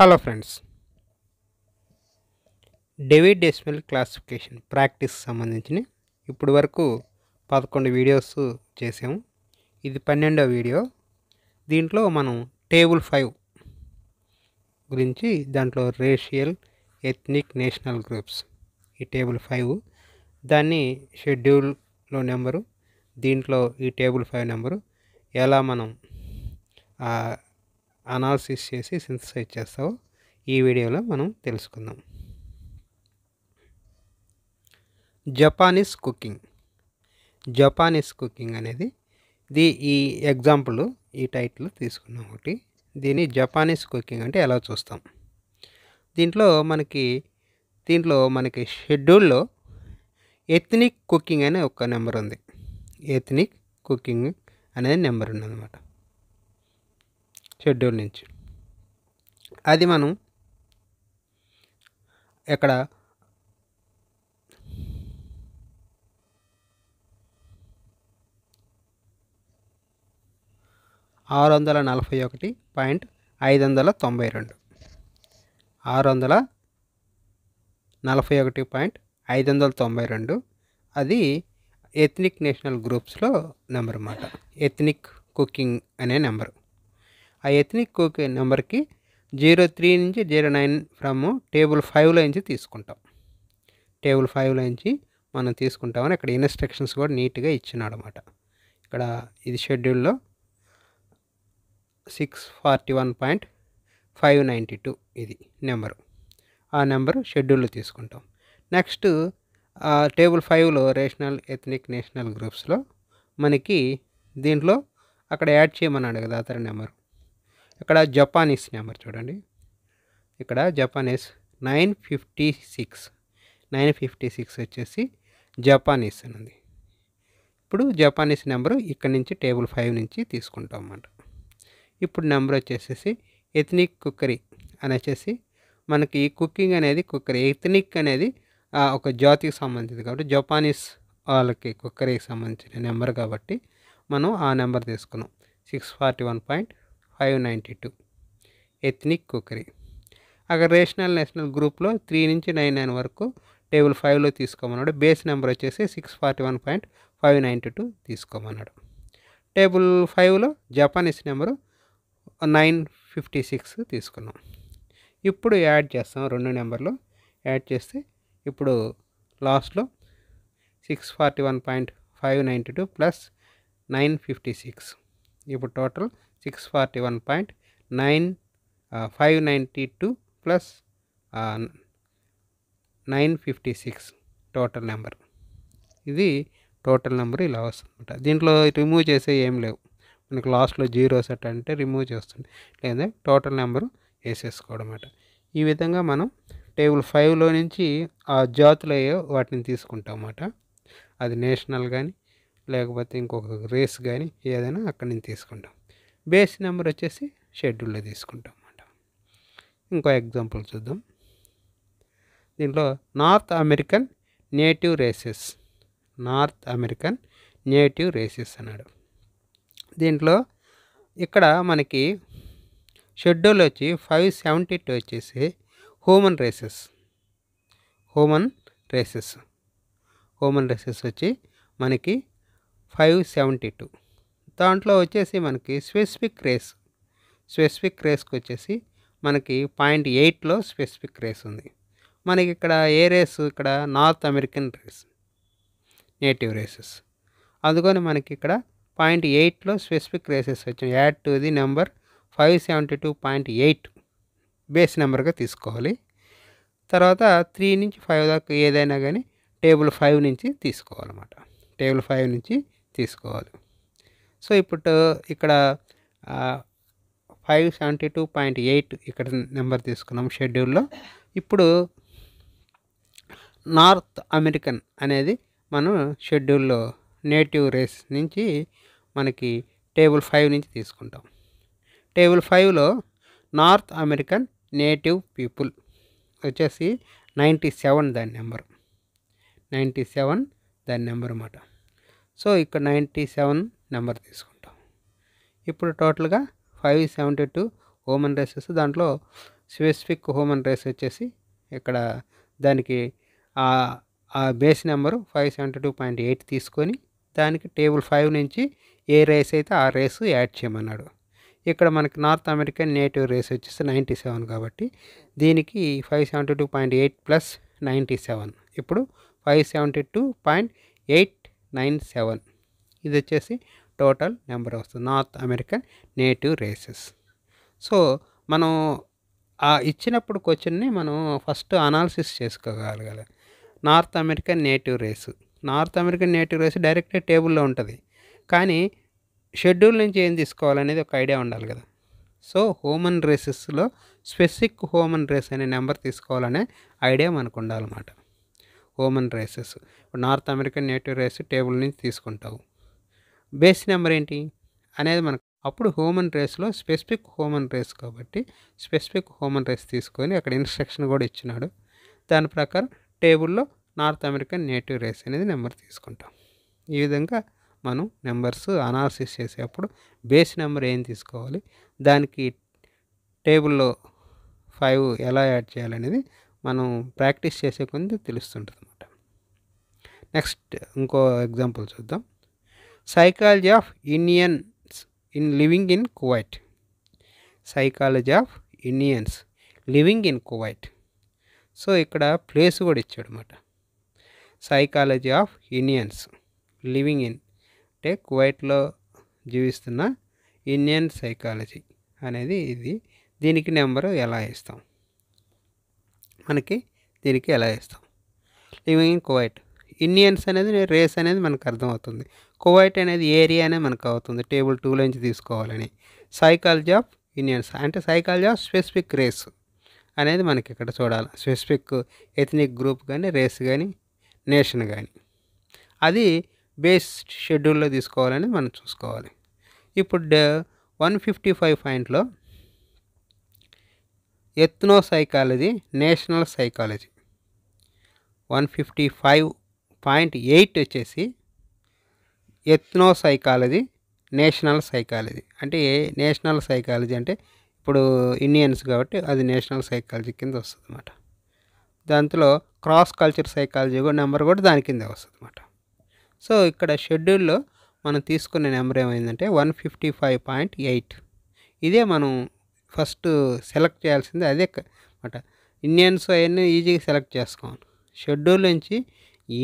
Hello friends, David decimal classification practice సంబంధించిన ఇప్పుడు వరకు 11 వీడియోస్ చేసాము. ఇది 12వ వీడియో. దీంట్లో మనం టేబుల్ 5 గురించి, దాంట్లో రేషియల్, ఎథ్నిక్, నేషనల్ గ్రూప్స్, ఈ టేబుల్ 5 దాన్ని షెడ్యూల్లో నెంబరు, దీంట్లో ఈ టేబుల్ 5 నెంబరు ఎలా మనం అనాలిసిస్ చేసి సింథసైజ్ చేస్తావో ఈ వీడియోలో మనం తెలుసుకుందాం. జపానీస్ కుకింగ్ అనేది ఈ ఎగ్జాంపుల్, ఈ టైటిల్ తీసుకున్నాం ఒకటి. దీన్ని జపానీస్ కుకింగ్ అంటే ఎలా చూస్తాం. దీంట్లో మనకి షెడ్యూల్లో ఎథ్నిక్ కుకింగ్ అనే ఒక నెంబర్ ఉంది. ఎథ్నిక్ కుకింగ్ అనేది నెంబర్ ఉన్నదన్నమాట షెడ్యూల్ నుంచి. అది మనం ఇక్కడ 641.592 అది ఎథ్నిక్ నేషనల్ గ్రూప్స్లో నెంబర్ అన్నమాట. ఎథ్నిక్ కుకింగ్ అనే నెంబరు. ఆ ఎథ్నిక్ కుకింగ్ నెంబర్కి 03 నుంచి 09 ఫ్రమ్ టేబుల్ 5లో నుంచి తీసుకుంటాం. టేబుల్ 5లో నుంచి మనం తీసుకుంటామని ఇక్కడ ఇన్స్ట్రక్షన్స్ కూడా నీట్గా ఇచ్చినాడు అన్నమాట. ఇక్కడ ఇది షెడ్యూల్లో 641.592 ఇది నెంబరు. ఆ నెంబరు షెడ్యూల్లో తీసుకుంటాం. నెక్స్ట్ టేబుల్ 5లో రేషనల్, ఎథ్నిక్, నేషనల్ గ్రూప్స్లో మనకి దీంట్లో అక్కడ యాడ్ చేయమన్నాడు కదా అతని నెంబరు. ఇక్కడ జపానీస్ నెంబర్ చూడండి. ఇక్కడ జపానీస్ 956 వచ్చేసి జపానీస్ అని ఉంది. ఇప్పుడు జపానీస్ నెంబరు ఇక్కడ నుంచి టేబుల్ 5 నుంచి తీసుకుంటాం అన్నమాట. ఇప్పుడు నెంబర్ వచ్చేసి ఎథ్నిక్ కుక్కరీ అని వచ్చేసి మనకి కుకింగ్ అనేది కుక్కరీ, ఎథ్నిక్ అనేది ఒక జాతికి సంబంధించింది కాబట్టి జపానీస్ వాళ్ళకి కుక్కరీకి సంబంధించిన నెంబర్ కాబట్టి మనం ఆ నెంబర్ తీసుకున్నాం. 641.592 ఎథ్నిక్ కుక్కరీ. అక్కడ రేషనల్, నేషనల్ గ్రూప్లో 3 నుంచి 99 వరకు టేబుల్ 5లో తీసుకోమన్నాడు. బేస్ నెంబర్ వచ్చేసి 641.592 తీసుకోమన్నాడు. టేబుల్ 5లో జపానీస్ నెంబరు 956 తీసుకున్నాం. ఇప్పుడు యాడ్ చేస్తాం, రెండు నెంబర్లు యాడ్ చేస్తే ఇప్పుడు లాస్ట్లో 641.592 ప్లస్ 956, ఇప్పుడు టోటల్ 641.592 ప్లస్ 956 టోటల్ నెంబర్. ఇది టోటల్ నెంబర్ ఇలా వస్తుందన్నమాట. దీంట్లో రిమూవ్ చేసే ఏం లేవు. మనకి లాస్ట్లో 0 సెట్ అంటే రిమూవ్ చేస్తుంది, లేదా టోటల్ నెంబరు వేసేసుకోవడం అన్నమాట. ఈ విధంగా మనం టేబుల్ 5లో నుంచి ఆ జాతులు అయ్యో వాటిని తీసుకుంటాం అన్నమాట. అది నేషనల్ కానీ లేకపోతే ఇంకొక రేస్ కానీ ఏదైనా అక్కడి నుంచి తీసుకుంటాం. బేస్ నెంబర్ వచ్చేసి షెడ్యూల్లో తీసుకుంటాం అన్నమాట. ఇంకో ఎగ్జాంపుల్ చూద్దాం. దీంట్లో నార్త్ అమెరికన్ నేటివ్ రేసెస్ అన్నాడు. దీంట్లో ఇక్కడ మనకి షెడ్యూల్ వచ్చి 572 వచ్చేసి హ్యూమన్ రేసెస్ వచ్చి మనకి 572. దాంట్లో వచ్చేసి మనకి స్పెసిఫిక్ రేస్కి వచ్చేసి మనకి 0.8లో స్పెసిఫిక్ రేస్ ఉంది. మనకి ఇక్కడ ఏ రేస్, ఇక్కడ నార్త్ అమెరికన్ నేటివ్ రేసెస్. అందుకని మనకి ఇక్కడ 0.8లో స్పెసిఫిక్ రేసెస్ వచ్చాయి. Add to the number 572.8 base నెంబర్గా తీసుకోవాలి. తర్వాత 3 నుంచి 5 దాకా ఏదైనా కానీ టేబుల్ 5 నుంచి తీసుకోవాలన్నమాట. టేబుల్ 5 నుంచి తీసుకోవాలి. సో ఇప్పుడు ఇక్కడ 572.8 ఇక్కడ నెంబర్ తీసుకున్నాం షెడ్యూల్లో. ఇప్పుడు నార్త్ అమెరికన్ అనేది మనం షెడ్యూల్లో నేటివ్ రేస్ నుంచి మనకి టేబుల్ 5 నుంచి తీసుకుంటాం. టేబుల్ 5లో నార్త్ అమెరికన్ నేటివ్ పీపుల్ వచ్చేసి 97 దాని నెంబర్ అన్నమాట. సో ఇక్కడ 97 నెంబర్ తీసుకుంటాం. ఇప్పుడు టోటల్గా 572 హ్యూమన్ రేసెస్, దాంట్లో స్పెసిఫిక్ హ్యూమన్ రేస్ వచ్చేసి ఇక్కడ దానికి ఆ బేస్ నెంబరు 572.8 తీసుకొని దానికి టేబుల్ 5 నుంచి ఏ రేస్ అయితే ఆ రేసు యాడ్ చేయమన్నాడు. ఇక్కడ మనకి నార్త్ అమెరికన్ నేటివ్ రేస్ వచ్చేసి 97 కాబట్టి దీనికి 572.8 ప్లస్ 97 ఇప్పుడు 572.897 ఇది వచ్చేసి టోటల్ నెంబర్ వస్తుంది north American native races. So మనం ఇచ్చినప్పుడు క్వశ్చన్ని మనం ఫస్ట్ అనాలిసిస్ చేసుకోగలగాలి. నార్త్ అమెరికన్ నేటివ్ రేస్ డైరెక్ట్గా టేబుల్లో ఉంటుంది, కానీ షెడ్యూల్ నుంచి ఏం తీసుకోవాలనేది ఒక ఐడియా ఉండాలి కదా. సో హ్యూమన్ రేసెస్లో స్పెసిఫిక్ హ్యూమన్ రేస్ అనే నెంబర్ తీసుకోవాలనే ఐడియా మనకు ఉండాలన్నమాట. హ్యూమన్ రేసెస్ ఇప్పుడు north American native race table నుంచి తీసుకుంటావు, బేస్ నెంబర్ ఏంటి అనేది మనకు అప్పుడు హ్యూమన్ రేస్లో స్పెసిఫిక్ హ్యూమన్ రేస్ కాబట్టి స్పెసిఫిక్ హ్యూమన్ రేస్ తీసుకొని అక్కడ ఇన్స్ట్రక్షన్ కూడా ఇచ్చినాడు. దాని ప్రకారం టేబుల్లో నార్త్ అమెరికన్ నేటివ్ రేస్ అనేది నెంబర్ తీసుకుంటాం. ఈ విధంగా మనం నెంబర్స్ అనాలిసిస్ చేసేటప్పుడు బేస్ నెంబర్ ఏం తీసుకోవాలి, దానికి టేబుల్లో 5 ఎలా యాడ్ చేయాలనేది మనం ప్రాక్టీస్ చేసే కొంది తెలుస్తుంటుంది అన్నమాట. నెక్స్ట్ ఇంకో ఎగ్జాంపుల్ చూద్దాం. Psychology of Indians living in Kuwait. So ఇక్కడ ప్లేస్ కూడా ఇచ్చాడు అన్నమాట. Psychology of Indians living in అంటే కువైట్లో జీవిస్తున్న ఇండియన్ సైకాలజీ అనేది ఇది. దీనికి నెంబరు ఎలా ఇస్తాం, దీనికి ఎలా ఇస్తాం. లివింగ్ ఇన్ కువైట్, ఇండియన్స్ అనేది రేస్ అనేది మనకు అర్థమవుతుంది, కువైట్ అనేది ఏరియా అనేది మనకు అవుతుంది, టేబుల్ 2 నుంచి తీసుకోవాలని. సైకాలజీ ఆఫ్ ఇండియన్స్ అంటే సైకాలజీ ఆఫ్ స్పెసిఫిక్ రేస్ అనేది మనకి ఇక్కడ చూడాలి. స్పెసిఫిక్ ఎథనిక్ గ్రూప్ కానీ రేస్ కానీ నేషన్ కానీ అది బేస్ షెడ్యూల్లో తీసుకోవాలని మనం చూసుకోవాలి. ఇప్పుడు 155 పాయింట్లో ఎథ్నో సైకాలజీ, నేషనల్ సైకాలజీ 155.8 వచ్చేసి ఎథ్నో సైకాలజీ, నేషనల్ సైకాలజీ. అంటే నేషనల్ సైకాలజీ అంటే ఇప్పుడు ఇండియన్స్ కాబట్టి అది నేషనల్ సైకాలజీ కింద వస్తుంది అన్నమాట. దాంట్లో క్రాస్ కల్చర్ సైకాలజీ కూడా నెంబర్ కూడా దాని కింద వస్తుంది అన్నమాట. సో ఇక్కడ షెడ్యూల్లో మనం తీసుకునే నెంబర్ ఏమైందంటే 155.8. ఇదే మనం ఫస్ట్ సెలెక్ట్ చేయాల్సింది అదే అన్నమాట. ఇండియన్స్ అవన్నీ ఈజీగా సెలెక్ట్ చేసుకోవాలి. షెడ్యూల్ నుంచి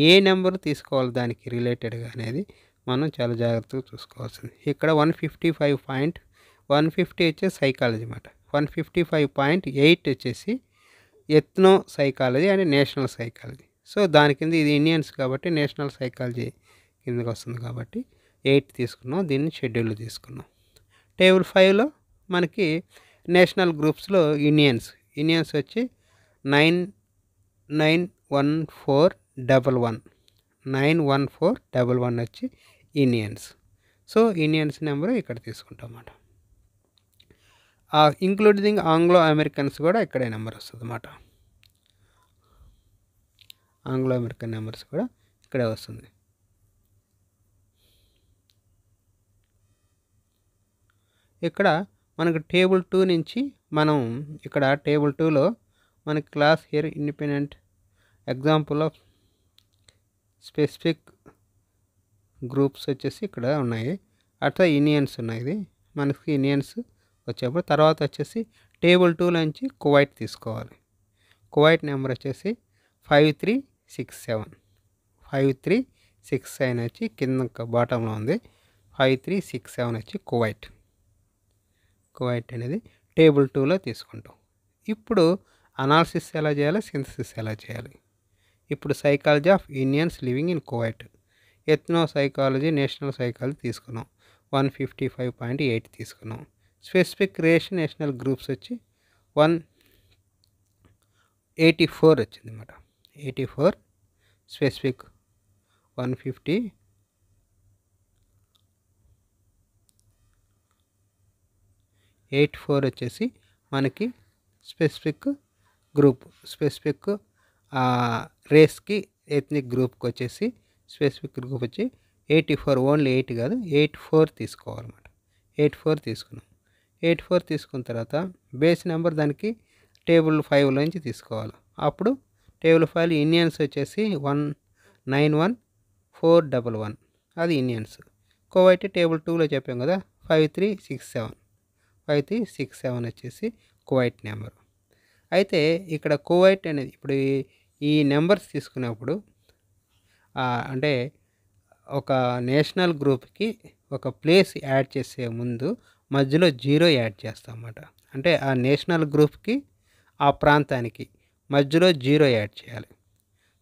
ఏ నెంబర్ తీసుకోవాలి దానికి రిలేటెడ్గా అనేది మనం చాలా జాగ్రత్తగా చూసుకోవాల్సింది. ఇక్కడ 150 వచ్చేసి సైకాలజీ అన్నమాట. 155.8 వచ్చేసి ethno psychology and national psychology. So దాని కింద ఇది ఇండియన్స్ కాబట్టి నేషనల్ సైకాలజీ కిందకి వస్తుంది కాబట్టి 8 తీసుకున్నాం, దీన్ని షెడ్యూల్ తీసుకున్నాం. టేబుల్ 5లో మనకి నేషనల్ గ్రూప్స్లో ఇండియన్స్ వచ్చి 91411 వచ్చి ఇండియన్స్. సో ఇండియన్స్ నెంబరు ఇక్కడ తీసుకుంటాం అన్నమాట. ఇంక్లూడింగ్ ఆంగ్లో అమెరికన్స్ కూడా ఇక్కడే నెంబర్ వస్తుంది అన్నమాట. ఆంగ్లో అమెరికన్ నెంబర్స్ కూడా ఇక్కడే వస్తుంది. ఇక్కడ మనకు టేబుల్ 2 నుంచి మనం ఇక్కడ టేబుల్ 2లో మనకి class here independent example of specific groups వచ్చేసి ఇక్కడ ఉన్నాయి. అట్లా ఇండియన్స్ ఉన్నాయి. ఇది మనకి ఇండియన్స్ వచ్చేప్పుడు తర్వాత వచ్చేసి టేబుల్ 2 నుంచి కువైట్ తీసుకోవాలి. కువైట్ నెంబర్ వచ్చేసి 5367 వచ్చి కింద బాటంలో ఉంది. 5367 వచ్చి కువైట్ అనేది టేబుల్ 2లో తీసుకుంటాం. ఇప్పుడు అనాలిసిస్ ఎలా చేయాలి, సింథసిస్ ఎలా చేయాలి. ఇప్పుడు psychology of Indians living in Kuwait, ethno psychology, national psychology తీసుకున్నాం. 155.8 తీసుకున్నాం. స్పెసిఫిక్ రేస్ నేషనల్ గ్రూప్స్ వచ్చి 184 వచ్చింది అన్నమాట. 84 స్పెసిఫిక్ 184 వచ్చేసి మనకి స్పెసిఫిక్ రేస్కి ఎథ్నిక్ గ్రూప్కి వచ్చేసి స్పెసిఫిక్ గ్రూప్ వచ్చి 84, ఓన్లీ 8 కాదు 84 తీసుకోవాలన్నమాట. 84 తీసుకున్నాం. 84 తీసుకున్న తర్వాత బేస్ నెంబర్ దానికి టేబుల్ 5లోంచి తీసుకోవాలి. అప్పుడు టేబుల్ 5 ఇండియన్స్ వచ్చేసి 191411 అది ఇండియన్స్. కువైట్ టేబుల్ 2లో చెప్పాం కదా 5367 వచ్చేసి కువైట్ నెంబర్. అయితే ఇక్కడ కువైట్ అనేది ఇప్పుడు ఈ నెంబర్స్ తీసుకున్నప్పుడు అంటే ఒక నేషనల్ గ్రూప్కి ఒక ప్లేస్ యాడ్ చేసే ముందు మధ్యలో 0 యాడ్ చేస్తాం అన్నమాట. అంటే ఆ నేషనల్ గ్రూప్కి ఆ ప్రాంతానికి మధ్యలో 0 యాడ్ చేయాలి.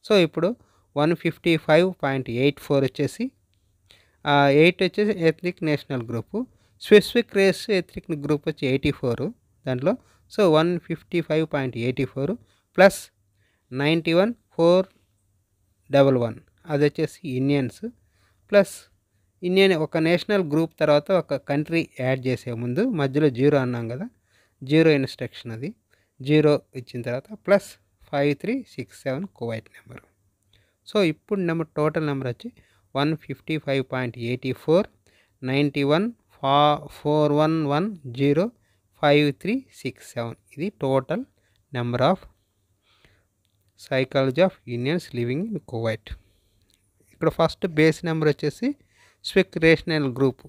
సో ఇప్పుడు 155.84 వచ్చేసి 8 వచ్చేసి ethnic national group, specific race ethnic group వచ్చి 84 దాంట్లో. సో 155.84 ప్లస్ 91,411 అది వచ్చేసి ఇండియన్స్, ప్లస్ ఇండియన్ ఒక నేషనల్ గ్రూప్ తర్వాత ఒక కంట్రీ యాడ్ చేసే ముందు మధ్యలో 0 అన్నాం కదా, 0 ఇన్స్ట్రక్షన్ అది 0 ఇచ్చిన తర్వాత ప్లస్ 5367 కువైట్ నెంబరు. సో ఇప్పుడు నెంబర్ టోటల్ నెంబర్ వచ్చి 155.84 91,411 5367 ఇది total number of psychology of Indians living in Kuwait. ఇక్కడ ఫస్ట్ బేస్ నెంబర్ వచ్చేసి స్పెసిఫిక్ రేషనల్ గ్రూప్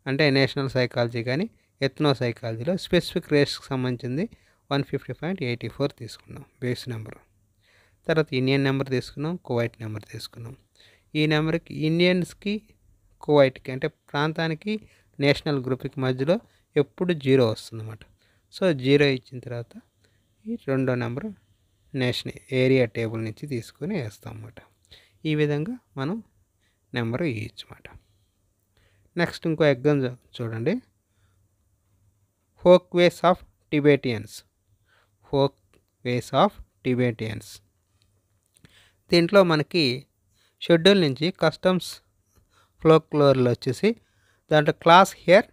అంటే నేషనల్ సైకాలజీ కానీ ఎథ్నో సైకాలజీలో స్పెసిఫిక్ రేస్కి సంబంధించింది 150.84 తీసుకున్నాం బేస్ నెంబరు. తర్వాత ఇండియన్ నెంబర్ తీసుకున్నాం, కువైట్ నెంబర్ తీసుకున్నాం. ఈ నెంబర్కి ఇండియన్స్కి కువైట్కి అంటే ప్రాంతానికి నేషనల్ గ్రూప్కి మధ్యలో ఎప్పుడు 0 వస్తుందన్నమాట. సో 0 ఇచ్చిన తర్వాత ఈ రెండో నెంబరు నేషనల్ ఏరియా టేబుల్ నుంచి తీసుకొని వేస్తాం అన్నమాట. ఈ విధంగా మనం నెంబరు ఇవ్వచ్చు అన్నమాట. నెక్స్ట్ ఇంకో ఎగ్జామ్ చూడండి. Folk ways of Tibetans. Folk ways of Tibetans దీంట్లో మనకి షెడ్యూల్ నుంచి కస్టమ్స్ ఫోక్లోర్లో వచ్చేసి దాంట్లో క్లాస్ హియర్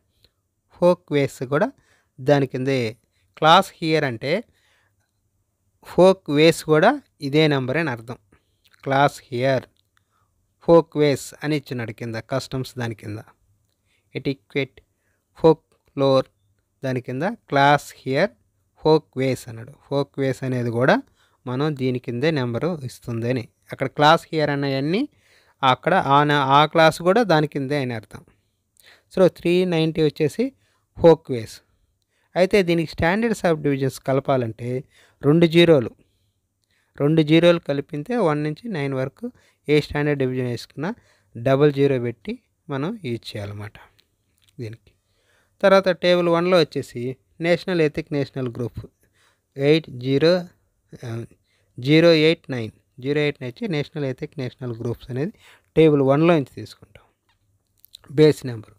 ఫోక్ వేస్ కూడా దాని కిందే. క్లాస్ హియర్ అంటే ఫోక్ వేస్ కూడా ఇదే నెంబర్ అని అర్థం. క్లాస్ హియర్ ఫోక్ వేస్ అని ఇచ్చినాడు కింద కస్టమ్స్ దాని కింద. ఎటిక్వెట్ ఫోక్ లోర్ దాని కింద క్లాస్ హియర్ ఫోక్ వేస్ అన్నాడు. ఫోక్ వేస్ అనేది కూడా మనం దీని కిందే నెంబరు ఇస్తుంది అని. అక్కడ క్లాస్ హియర్ అన్నవన్నీ అక్కడ ఆ క్లాస్ కూడా దాని కిందే అని అర్థం. సో 390 వచ్చేసి ఫోక్ వేస్. అయితే దీనికి స్టాండర్డ్ సబ్ డివిజన్స్ కలపాలంటే 2 జీరోలు కలిపితే 1 నుంచి 9 వరకు ఏ స్టాండర్డ్ డివిజన్ వేసుకున్నా 00 పెట్టి మనం యూజ్ చేయాలన్నమాట దీనికి. తర్వాత టేబుల్ 1లో వచ్చేసి నేషనల్ ఎథిక్ నేషనల్ గ్రూప్ 089 వచ్చి నేషనల్ ఎథిక్ నేషనల్ గ్రూప్స్ అనేది టేబుల్ 1లో నుంచి తీసుకుంటాం బేస్ నెంబరు.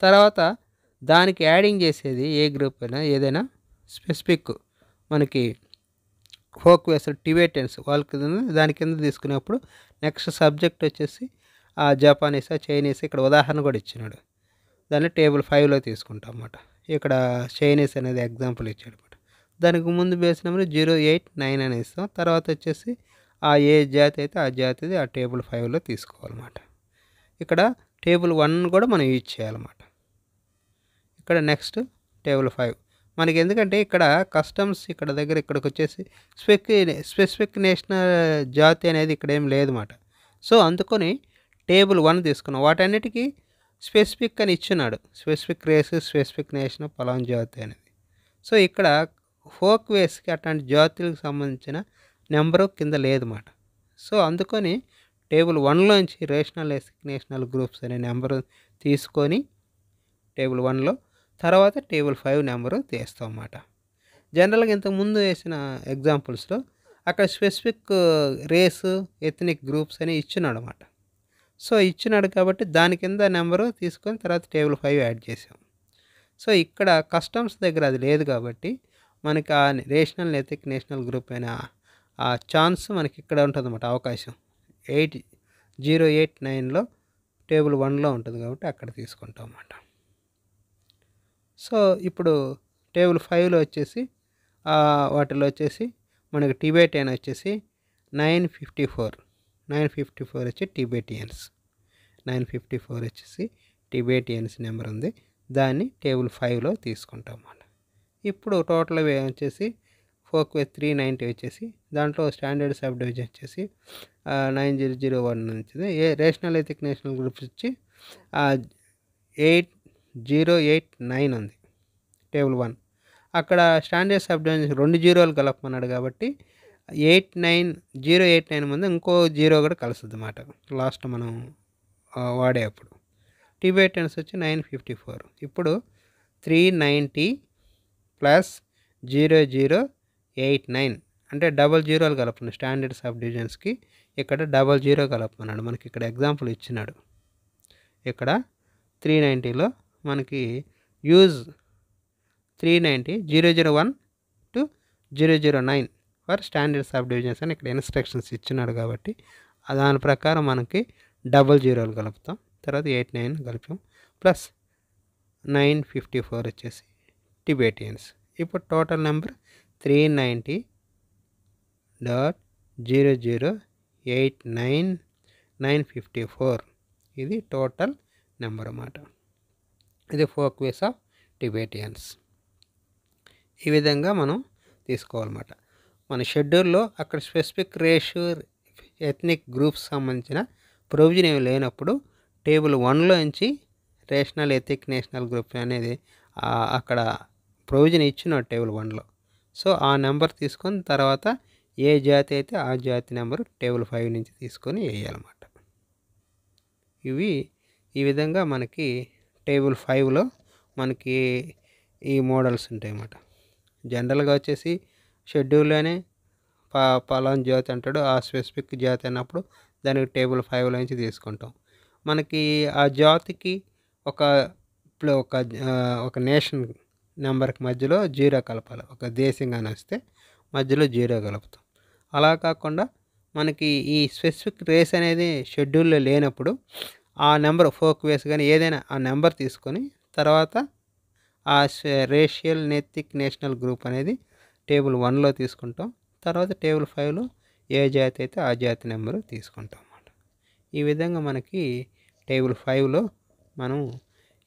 తర్వాత దానికి యాడింగ్ చేసేది ఏ గ్రూప్ అయినా ఏదైనా స్పెసిఫిక్ మనకి ఫోక్ వేస్ టిబెటియన్స్ వాళ్ళకి దాని కింద తీసుకునేప్పుడు నెక్స్ట్ సబ్జెక్ట్ వచ్చేసి జపానీసా చైనీస్ ఇక్కడ ఉదాహరణ కూడా ఇచ్చినాడు. దాన్ని టేబుల్ 5లో తీసుకుంటాం అన్నమాట. ఇక్కడ చైనీస్ అనేది ఎగ్జాంపుల్ ఇచ్చాడు అన్నమాట. దానికి ముందు బేస్ నెంబర్ 089 అని ఇస్తాం. తర్వాత వచ్చేసి ఏ జాతి అయితే ఆ జాతిది ఆ టేబుల్ 5లో తీసుకోవాలన్నమాట. ఇక్కడ టేబుల్ 1 కూడా మనం యూజ్ చేయాలన్నమాట. ఇక్కడ నెక్స్ట్ టేబుల్ 5 మనకి ఎందుకంటే ఇక్కడ కస్టమ్స్ ఇక్కడ దగ్గర ఇక్కడికి వచ్చేసి స్పెసిఫిక్ నేషనల్ జాతి అనేది ఇక్కడ ఏం లేదన్నమాట. సో అందుకొని టేబుల్ 1 తీసుకున్నాం. వాటన్నిటికీ స్పెసిఫిక్ అని ఇచ్చున్నాడు. స్పెసిఫిక్ రేస్ స్పెసిఫిక్ నేషన్ పలానా జాతి అనేది. సో ఇక్కడ ఫోక్ వేస్కి అట్లాంటి జాతులకు సంబంధించిన నెంబరు కింద లేదన్నమాట. సో అందుకొని టేబుల్ 1లోంచి రేషనల్ నేషనల్ గ్రూప్స్ అనే నెంబరు తీసుకొని టేబుల్ 1లో తర్వాత టేబుల్ 5 నెంబరు తీస్తాం అన్నమాట. జనరల్గా ఇంతకుముందు వేసిన ఎగ్జాంపుల్స్లో అక్కడ స్పెసిఫిక్ రేసు ఎథనిక్ గ్రూప్స్ అని ఇచ్చినాడు అన్నమాట. సో ఇచ్చినాడు కాబట్టి దాని కింద నెంబరు తీసుకొని తర్వాత టేబుల్ 5 యాడ్ చేసాం. సో ఇక్కడ కస్టమ్స్ దగ్గర అది లేదు కాబట్టి మనకి ఆ రేషనల్ ఎథిక్ నేషనల్ గ్రూప్ అయిన ఆ ఛాన్స్ మనకి ఇక్కడ ఉంటుంది అన్నమాట. అవకాశం 8089లో టేబుల్ 1లో ఉంటుంది కాబట్టి అక్కడ తీసుకుంటాం అన్నమాట. సో ఇప్పుడు టేబుల్ 5లో వచ్చేసి వాటిలో వచ్చేసి మనకి టిబెటియన్ వచ్చేసి 954 వచ్చి టిబెటియన్స్ 954 వచ్చేసి టిబెటియన్స్ నెంబర్ ఉంది. దాన్ని టేబుల్ 5లో తీసుకుంటాం అన్నమాట. ఇప్పుడు టోటల్ వచ్చేసి ఫోక్వేస్ 390 వచ్చేసి దాంట్లో స్టాండర్డ్ సబ్ డివిజన్ వచ్చేసి 9001 నుంచి రేషనల్ ఎథిక్ నేషనల్ గ్రూప్స్ వచ్చి 8089 ఉంది టేబుల్ 1. అక్కడ స్టాండర్డ్ సబ్ డివిజన్ 2 జీరోలు కలపమన్నాడు కాబట్టి 089 ముందు ఇంకో జీరో కూడా కలుస్తుంది అన్నమాట లాస్ట్ మనం వాడేటప్పుడు. టిబెటియన్స్ వచ్చి 954. ఇప్పుడు 390 ప్లస్ 0089 అంటే డబల్ జీరోలు కలపను స్టాండర్డ్ సబ్ డివిజన్స్కి. ఇక్కడ డబల్ జీరో కలపమన్నాడు. మనకి ఇక్కడ ఎగ్జాంపుల్ ఇచ్చినాడు. ఇక్కడ 390లో మనకి use 390 001 to 009 for standard sub divisions అని ఇక్కడ ఇన్స్ట్రక్షన్స్ ఇచ్చినాడు కాబట్టి దాని ప్రకారం మనకి డబల్ జీరోలు కలుపుతాం. తర్వాత 89 కలిపాం ప్లస్ 954 వచ్చేసి టిబెటియన్స్. ఇప్పుడు టోటల్ నెంబర్ 390.0089954 ఇది టోటల్ నెంబర్ అన్నమాట. ఇది ఫోక్వేస్ ఆఫ్ టిబెటియన్స్. ఈ విధంగా మనం తీసుకోవాలన్నమాట. మన షెడ్యూల్లో అక్కడ స్పెసిఫిక్ రేషియో ఎథ్నిక్ గ్రూప్స్ సంబంధించిన ప్రొవిజన్ ఏమి లేనప్పుడు టేబుల్ 1లో నుంచి రేషనల్ ఎథిక్ నేషనల్ గ్రూప్ అనేది అక్కడ ప్రొవిజన్ ఇచ్చిన టేబుల్ 1లో. సో ఆ నెంబర్ తీసుకొని తర్వాత ఏ జాతి అయితే ఆ జాతి నెంబర్ టేబుల్ 5 నుంచి తీసుకొని వేయాలన్నమాట. ఈ విధంగా మనకి టేబుల్ 5లో మనకి ఈ మోడల్స్ ఉంటాయి అన్నమాట. జనరల్గా వచ్చేసి షెడ్యూల్లోనే పలానా జాతి అంటాడు, ఆ స్పెసిఫిక్ జాతి అన్నప్పుడు దానికి టేబుల్ 5లో నుంచి తీసుకుంటాం. మనకి ఆ జాతికి ఒక నేషన్ నెంబర్కి మధ్యలో జీరో కలపాలి. ఒక దేశంగానే వస్తే మధ్యలో జీరో కలుపుతాం. అలా కాకుండా మనకి ఈ స్పెసిఫిక్ రేస్ అనేది షెడ్యూల్లో లేనప్పుడు ఆ నెంబర్ ఫోక్వేస్ కానీ ఏదైనా ఆ నెంబర్ తీసుకొని తర్వాత ఆ రేషియల్ ఎథిక్ నేషనల్ గ్రూప్ అనేది టేబుల్ 1లో తీసుకుంటాం. తర్వాత టేబుల్ 5లో ఏ జాతి అయితే ఆ జాతి నెంబరు తీసుకుంటాం అన్నమాట. ఈ విధంగా మనకి టేబుల్ 5లో మనం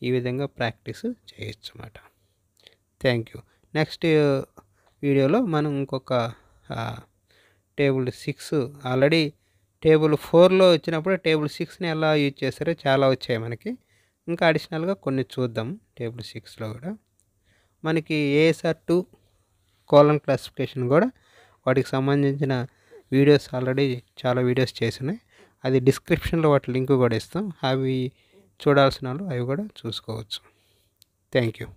ఈ విధంగా ప్రాక్టీస్ చేయొచ్చు అన్నమాట. Thank you. నెక్స్ట్ వీడియోలో మనం ఇంకొక టేబుల్ 6 ఆల్రెడీ టేబుల్ 4లో వచ్చినప్పుడు టేబుల్ 6ని ఎలా యూజ్ చేస్తారో చాలా వచ్చాయి మనకి. ఇంకా అడిషనల్గా కొన్ని చూద్దాం. టేబుల్ 6లో కూడా మనకి ASR 2 కోలన్ క్లాసిఫికేషన్ కూడా వాటికి సంబంధించిన వీడియోస్ ఆల్రెడీ చాలా వీడియోస్ చేసినాయి. అది డిస్క్రిప్షన్లో వాటి లింక్ కూడా ఇస్తాం. అవి చూడాల్సిన వాళ్ళు అవి కూడా చూసుకోవచ్చు. Thank you.